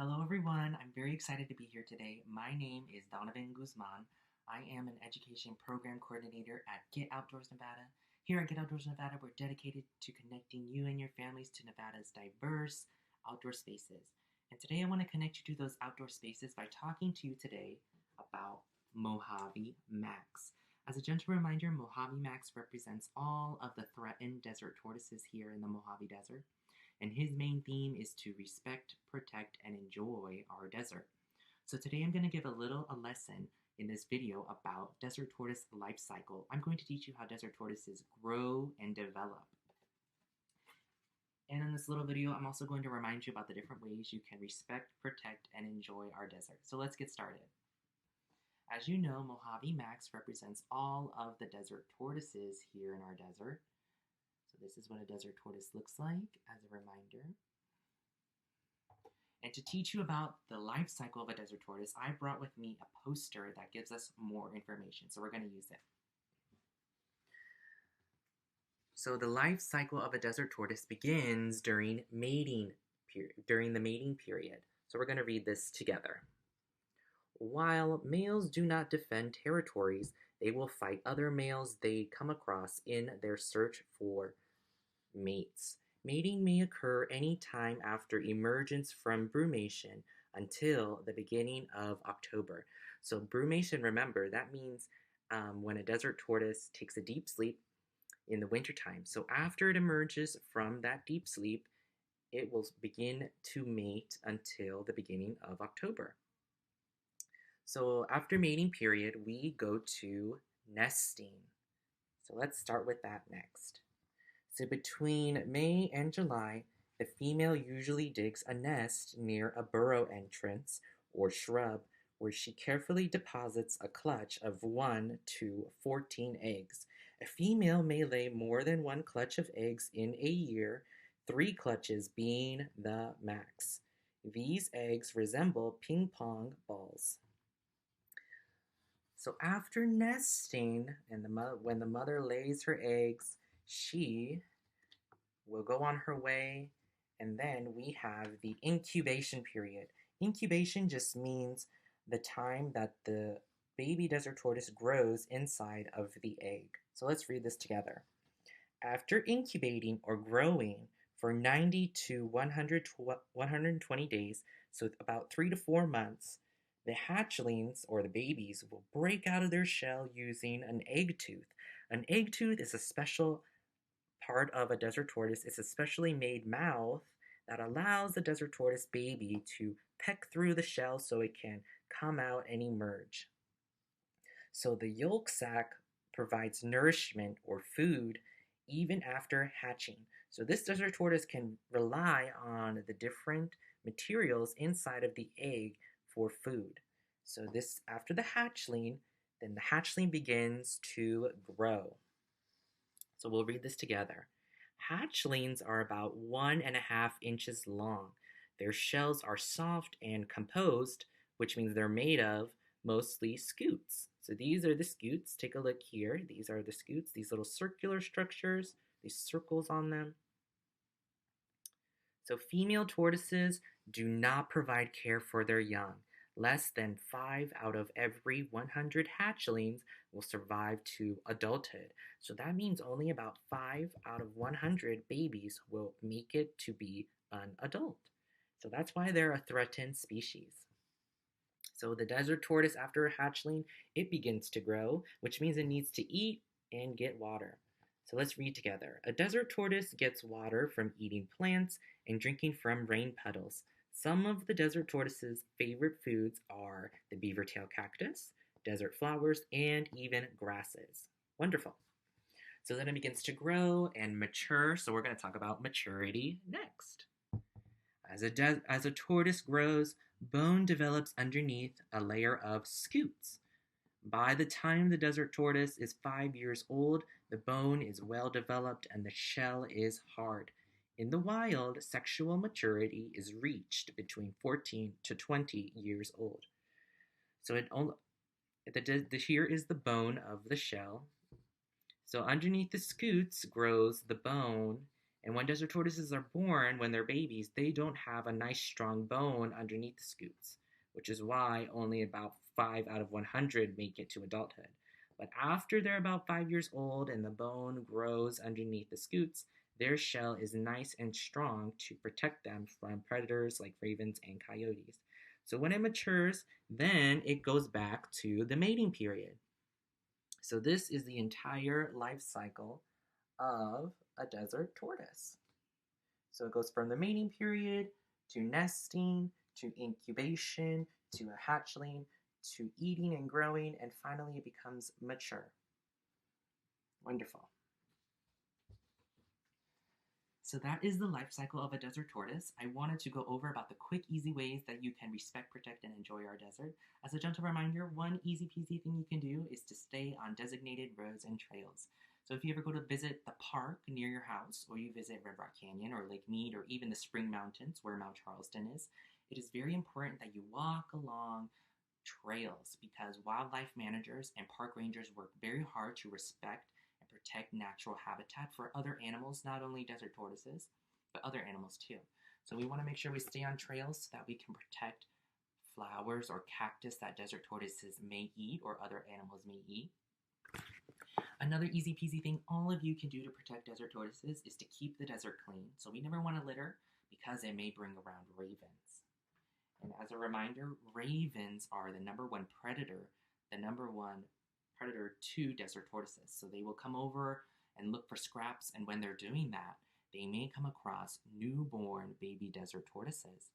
Hello, everyone. I'm very excited to be here today. My name is Donovan Guzman. I am an education program coordinator at Get Outdoors Nevada. Here at Get Outdoors Nevada, we're dedicated to connecting you and your families to Nevada's diverse outdoor spaces. And today I want to connect you to those outdoor spaces by talking to you today about Mojave Max. As a gentle reminder, Mojave Max represents all of the threatened desert tortoises here in the Mojave Desert, and his main theme is to respect, protect, and enjoy our desert. So today I'm going to give a lesson in this video about desert tortoise life cycle. I'm going to teach you how desert tortoises grow and develop. And in this little video, I'm also going to remind you about the different ways you can respect, protect, and enjoy our desert. So let's get started. As you know, Mojave Max represents all of the desert tortoises here in our desert. So this is what a desert tortoise looks like as a reminder. And to teach you about the life cycle of a desert tortoise, I brought with me a poster that gives us more information. So we're going to use it. So the life cycle of a desert tortoise begins during the mating period. So we're going to read this together. While males do not defend territories, they will fight other males they come across in their search for mates. Mating may occur any time after emergence from brumation until the beginning of October. So brumation, remember, that means when a desert tortoise takes a deep sleep in the wintertime. So after it emerges from that deep sleep, it will begin to mate until the beginning of October. So after mating period, we go to nesting. So let's start with that next. So between May and July, the female usually digs a nest near a burrow entrance or shrub where she carefully deposits a clutch of 1 to 14 eggs. A female may lay more than one clutch of eggs in a year, 3 clutches being the max. These eggs resemble ping pong balls. So after nesting, and when the mother lays her eggs, she will go on her way, and then we have the incubation period. Incubation just means the time that the baby desert tortoise grows inside of the egg. So let's read this together. After incubating or growing for 90 to 120 days, so about 3 to 4 months, the hatchlings, or the babies, will break out of their shell using an egg tooth. An egg tooth is a special part of a desert tortoise. It's a specially made mouth that allows the desert tortoise baby to peck through the shell so it can come out and emerge. So the yolk sac provides nourishment or food even after hatching. So this desert tortoise can rely on the different materials inside of the egg for food. So this, after the hatchling, then the hatchling begins to grow. So we'll read this together. Hatchlings are about 1.5 inches long. Their shells are soft and composed, which means they're made of mostly scutes. So these are the scutes. Take a look here. These are the scutes, these little circular structures, these circles on them. So female tortoises do not provide care for their young. Less than 5 out of every 100 hatchlings will survive to adulthood. So that means only about 5 out of 100 babies will make it to be an adult. So that's why they're a threatened species. So the desert tortoise, after a hatchling, it begins to grow, which means it needs to eat and get water. So let's read together. A desert tortoise gets water from eating plants and drinking from rain puddles. Some of the desert tortoise's favorite foods are the beaver tail cactus, desert flowers, and even grasses. Wonderful. So then it begins to grow and mature. So we're going to talk about maturity next. As a tortoise grows, bone develops underneath a layer of scutes. By the time the desert tortoise is 5 years old, the bone is well developed and the shell is hard. In the wild, sexual maturity is reached between 14 to 20 years old. So here is the bone of the shell. So underneath the scutes grows the bone, And when desert tortoises are born, when they're babies, they don't have a nice strong bone underneath the scutes, which is why only about 5 out of 100 make it to adulthood. But after they're about 5 years old and the bone grows underneath the scutes, their shell is nice and strong to protect them from predators like ravens and coyotes. So when it matures, then it goes back to the mating period. So this is the entire life cycle of a desert tortoise. So it goes from the mating period to nesting to incubation to a hatchling to eating and growing, and finally it becomes mature. Wonderful. So that is the life cycle of a desert tortoise. I wanted to go over about the quick, easy ways that you can respect, protect, and enjoy our desert. As a gentle reminder, one easy peasy thing you can do is to stay on designated roads and trails. So if you ever go to visit the park near your house, or you visit Red Rock Canyon or Lake Mead, or even the Spring Mountains where Mount Charleston is, it is very important that you walk along trails because wildlife managers and park rangers work very hard to respect and protect natural habitat for other animals, not only desert tortoises, but other animals too. So we want to make sure we stay on trails so that we can protect flowers or cactus that desert tortoises may eat or other animals may eat. Another easy peasy thing all of you can do to protect desert tortoises is to keep the desert clean. So we never want to litter because it may bring around ravens. And as a reminder, ravens are the number one predator to desert tortoises. So they will come over and look for scraps, and when they're doing that, they may come across newborn baby desert tortoises.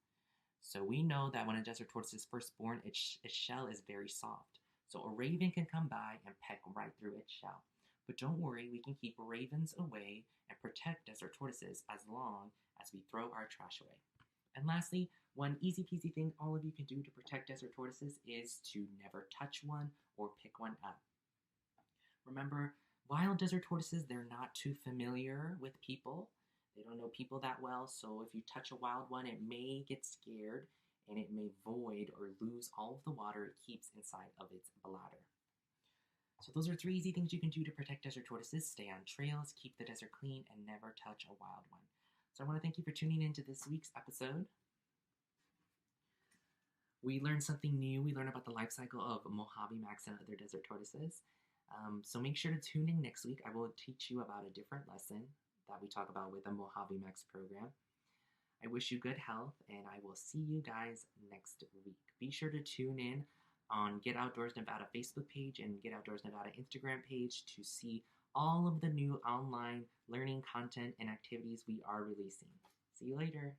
So we know that when a desert tortoise is first born, its shell is very soft. So a raven can come by and peck right through its shell. But don't worry, we can keep ravens away and protect desert tortoises as long as we throw our trash away. And lastly, one easy peasy thing all of you can do to protect desert tortoises is to never touch one or pick one up. Remember, wild desert tortoises, they're not too familiar with people. They don't know people that well, so if you touch a wild one, it may get scared and it may void or lose all of the water it keeps inside of its bladder. So those are 3 easy things you can do to protect desert tortoises. Stay on trails, keep the desert clean, and never touch a wild one. So I want to thank you for tuning in to this week's episode. We learned something new. We learned about the life cycle of Mojave Max and other desert tortoises. So make sure to tune in next week. I will teach you about a different lesson that we talk about with the Mojave Max program. I wish you good health, and I will see you guys next week. Be sure to tune in on Get Outdoors Nevada Facebook page and Get Outdoors Nevada Instagram page to see all of the new online learning content and activities we are releasing. See you later.